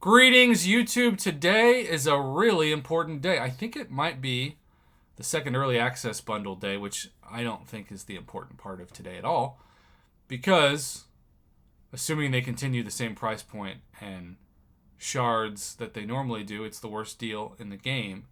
Greetings, YouTube. Today is a really important day. I think it might be the second early access bundle day, which I don't think is the important part of today at all, because assuming they continue the same price point and shards that they normally do, it's the worst deal in the game.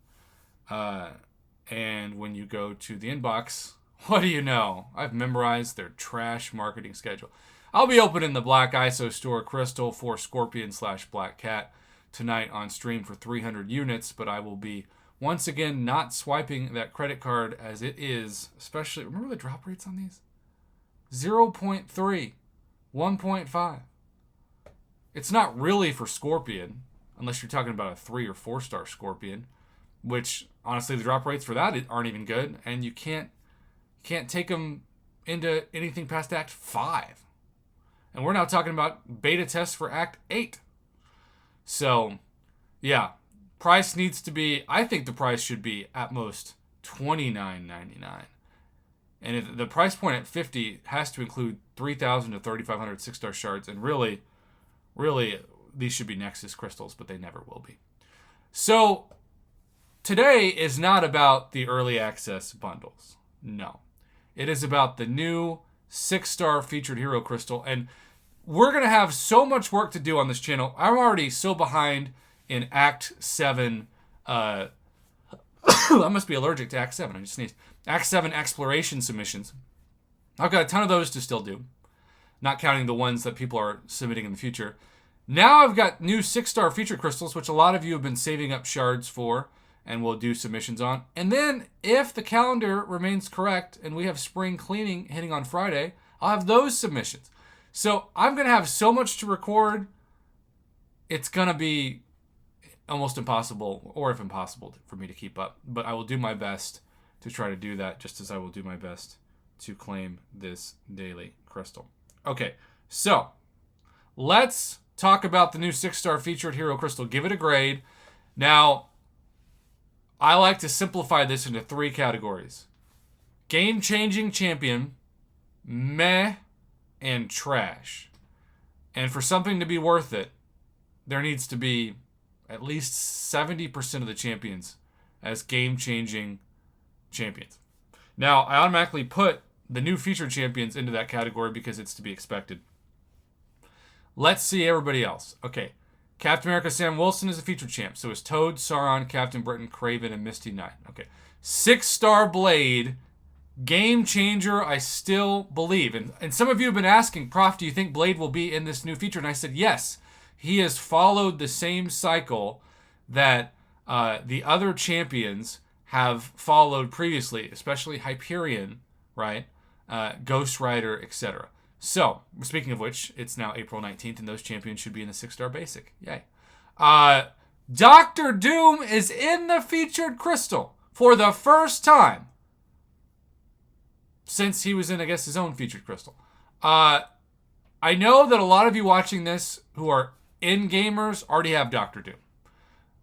And when you go to the inbox, what do you know? I've memorized their trash marketing schedule. I'll be opening the Black ISO Store Crystal for Scorpion/Black Cat tonight on stream for 300 units, but I will be once again not swiping that credit card as it is, especially, remember the drop rates on these? 0.3, 1.5. It's not really for Scorpion, unless you're talking about a 3 or 4 star Scorpion, which honestly the drop rates for that aren't even good, and you can't take them into anything past Act 5. And we're now talking about beta tests for Act 8. So, yeah. Price needs to be, I think the price should be at most $29.99. And the price point at $50 has to include 3,000 to 3,500 6-star shards. And really, these should be Nexus crystals, but they never will be. So, today is not about the early access bundles. No. It is about the new 6-star featured hero crystal. And we're going to have so much work to do on this channel. I'm already so behind in Act 7. I must be allergic to Act 7. I just sneezed. Act 7 exploration submissions. I've got a ton of those to still do. Not counting the ones that people are submitting in the future. Now I've got new 6-star featured crystals, which a lot of you have been saving up shards for and will do submissions on. And then, if the calendar remains correct and we have spring cleaning hitting on Friday, I'll have those submissions. So I'm going to have so much to record, it's going to be almost impossible, or if impossible, for me to keep up. But I will do my best to try to do that, just as I will do my best to claim this daily crystal. Okay, so let's talk about the new 6-star featured hero crystal. Give it a grade. Now, I like to simplify this into 3 categories. Game-changing champion, meh, and trash. And for something to be worth it, there needs to be at least 70% of the champions as game-changing champions. Now, I automatically put the new featured champions into that category because it's to be expected. Let's see everybody else. Okay. Captain America Sam Wilson is a featured champ. So is Toad, Sauron, Captain Britain, Kraven, and Misty Knight. Okay. 6-star Blade. Game changer, I still believe. And some of you have been asking, Prof, do you think Blade will be in this new feature? And I said, yes. He has followed the same cycle that the other champions have followed previously, especially Hyperion, right? Ghost Rider, etc. So, speaking of which, it's now April 19th, and those champions should be in the 6-star basic. Yay. Dr. Doom is in the featured crystal for the first time since he was in, I guess, his own featured crystal. I know that a lot of you watching this who are in-gamers already have Dr. Doom.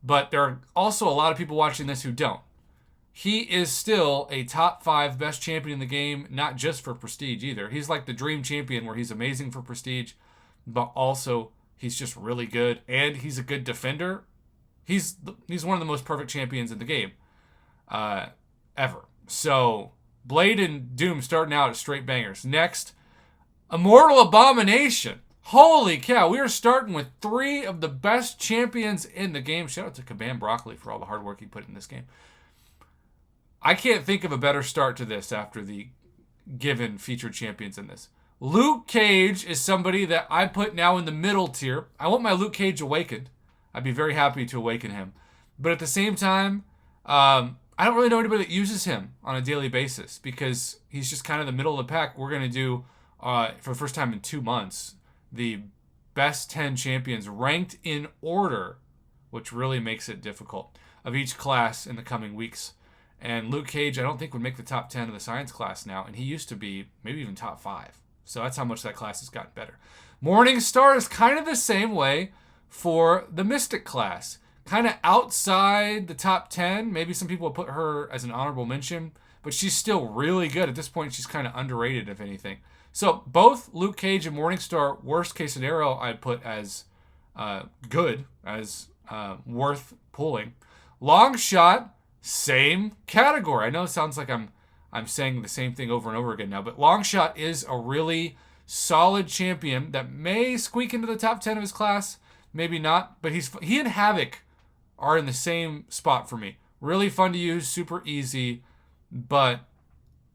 But there are also a lot of people watching this who don't. He is still a top 5 best champion in the game, not just for prestige either. He's like the dream champion where he's amazing for prestige, but also he's just really good, and he's a good defender. He's one of the most perfect champions in the game ever. So Blade and Doom starting out as straight bangers. Next, Immortal Abomination. Holy cow, we are starting with 3 of the best champions in the game. Shout out to Kabam Broccoli for all the hard work he put in this game. I can't think of a better start to this after the given featured champions in this. Luke Cage is somebody that I put now in the middle tier. I want my Luke Cage awakened. I'd be very happy to awaken him. But at the same time, I don't really know anybody that uses him on a daily basis because he's just kind of the middle of the pack. We're going to do, for the first time in 2 months, the best 10 champions ranked in order, which really makes it difficult, of each class in the coming weeks. And Luke Cage, I don't think, would make the top 10 of the science class now, and he used to be maybe even top 5. So that's how much that class has gotten better. Morningstar is kind of the same way for the Mystic class. Kind of outside the top 10. Maybe some people will put her as an honorable mention, but she's still really good. At this point, she's kind of underrated, if anything. So both Luke Cage and Morningstar, worst case scenario, I'd put as good as worth pulling. Long shot, same category. I know it sounds like I'm saying the same thing over and over again now, but long shot is a really solid champion that may squeak into the top 10 of his class, maybe not, but he and Havoc are in the same spot for me. Really fun to use, super easy, but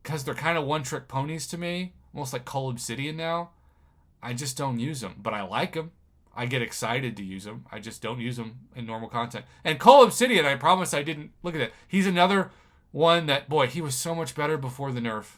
because they're kind of one-trick ponies to me, almost like Cull Obsidian now, I just don't use them, but I like them. I get excited to use them. I just don't use them in normal content. And Cull Obsidian, I promise I didn't look at that. He's another one that, boy, he was so much better before the nerf.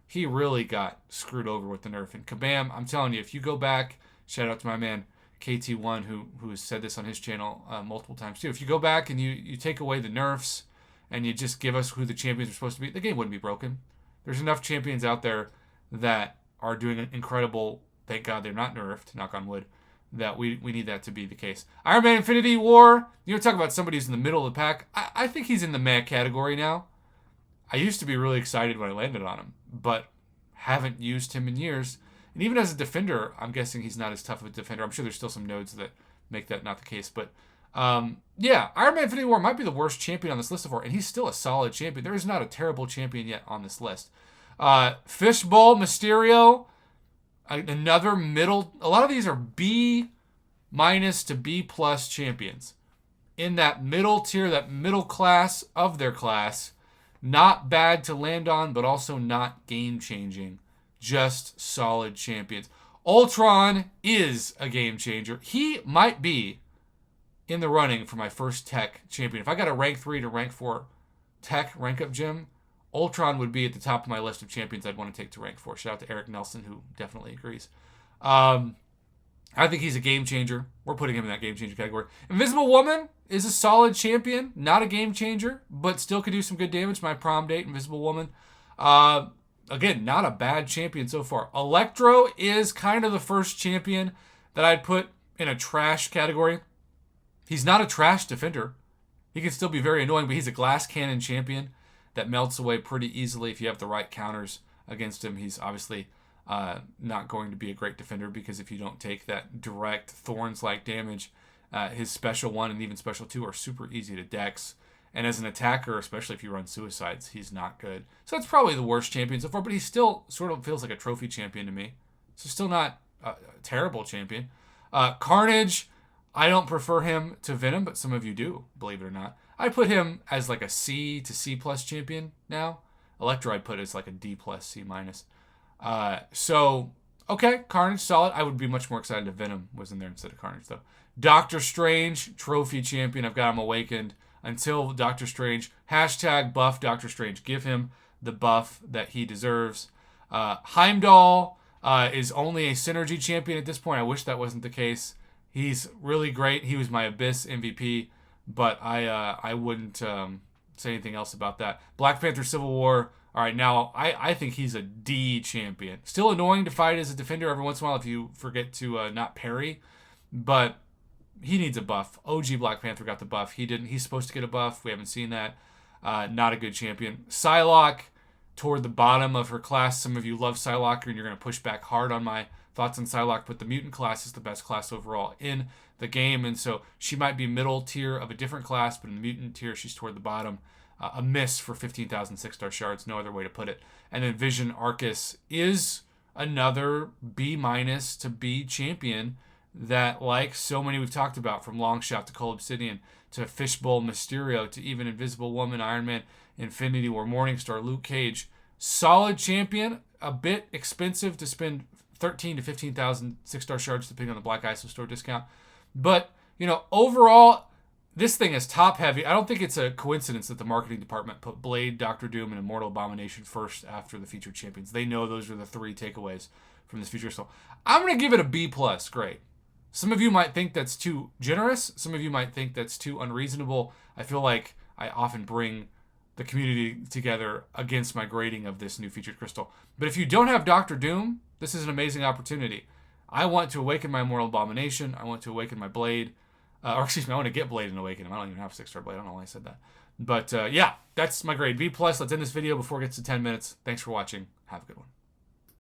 He really got screwed over with the nerf. And Kabam, I'm telling you, if you go back, shout out to my man KT1 who has said this on his channel multiple times too. If you go back and you take away the nerfs and you just give us who the champions are supposed to be, the game wouldn't be broken. There's enough champions out there that are doing an incredible, thank God they're not nerfed, knock on wood, that we need that to be the case. Iron Man Infinity War, you know, talk about somebody who's in the middle of the pack. I think he's in the meh category now. I used to be really excited when I landed on him, but haven't used him in years. And even as a defender, I'm guessing he's not as tough of a defender. I'm sure there's still some nodes that make that not the case. But yeah, Iron Man Infinity War might be the worst champion on this list so far, and he's still a solid champion. There is not a terrible champion yet on this list. Fishbowl Mysterio, another middle. A lot of these are B- to B+ champions. In that middle tier, that middle class of their class. Not bad to land on, but also not game-changing. Just solid champions. Ultron is a game changer. He might be in the running for my first tech champion. If I got a rank 3 to rank 4 tech rank up gym, Ultron would be at the top of my list of champions I'd want to take to rank 4. Shout out to Eric Nelson, who definitely agrees. I think he's a game changer. We're putting him in that game changer category. Invisible Woman is a solid champion. Not a game changer, but still could do some good damage. My prom date, Invisible Woman. Again, not a bad champion so far. Electro is kind of the first champion that I'd put in a trash category. He's not a trash defender. He can still be very annoying, but he's a glass cannon champion that melts away pretty easily if you have the right counters against him. He's obviously not going to be a great defender because if you don't take that direct Thorns-like damage, his special 1 and even special 2 are super easy to dex. And as an attacker, especially if you run suicides, he's not good. So that's probably the worst champion so far, but he still sort of feels like a trophy champion to me. So still not a terrible champion. Carnage, I don't prefer him to Venom, but some of you do, believe it or not. I put him as like a C to C+ champion now. Electro I'd put as like a D+, C-. So, okay, Carnage, solid. I would be much more excited if Venom was in there instead of Carnage, though. Doctor Strange, trophy champion. I've got him awakened until Doctor Strange. # buff Doctor Strange. Give him the buff that he deserves. Heimdall is only a synergy champion at this point. I wish that wasn't the case. He's really great. He was my Abyss MVP, but I wouldn't say anything else about that. Black Panther Civil War. All right, now I think he's a D champion. Still annoying to fight as a defender every once in a while if you forget to not parry, but he needs a buff. OG Black Panther got the buff. He didn't. He's supposed to get a buff. We haven't seen that. Not a good champion. Psylocke toward the bottom of her class. Some of you love Psylocke and you're going to push back hard on my thoughts on Psylocke, but the mutant class is the best class overall in the game, and so she might be middle tier of a different class, but in the mutant tier, she's toward the bottom. A miss for 15,000 6-star shards, no other way to put it. And then Vision Arcus is another B- to B champion that, like so many we've talked about, from Longshot to Cull Obsidian to Fishbowl Mysterio to even Invisible Woman, Iron Man, Infinity War, Morningstar, Luke Cage. Solid champion, a bit expensive to spend 13 to 15,000 6-star shards depending on the Black ISO store discount. But, you know, overall, this thing is top heavy. I don't think it's a coincidence that the marketing department put Blade, Doctor Doom, and Immortal Abomination first after the featured champions. They know those are the 3 takeaways from this feature. So I'm going to give it a B+. Great. Some of you might think that's too generous. Some of you might think that's too unreasonable. I feel like I often bring the community together against my grading of this new featured crystal. But if you don't have Doctor Doom, this is an amazing opportunity. I want to awaken my Immortal Abomination. I want to awaken my Blade. I want to get Blade and awaken him. I don't even have a 6-star Blade. I don't know why I said that. But yeah, that's my grade. B+. Let's end this video before it gets to 10 minutes. Thanks for watching. Have a good one.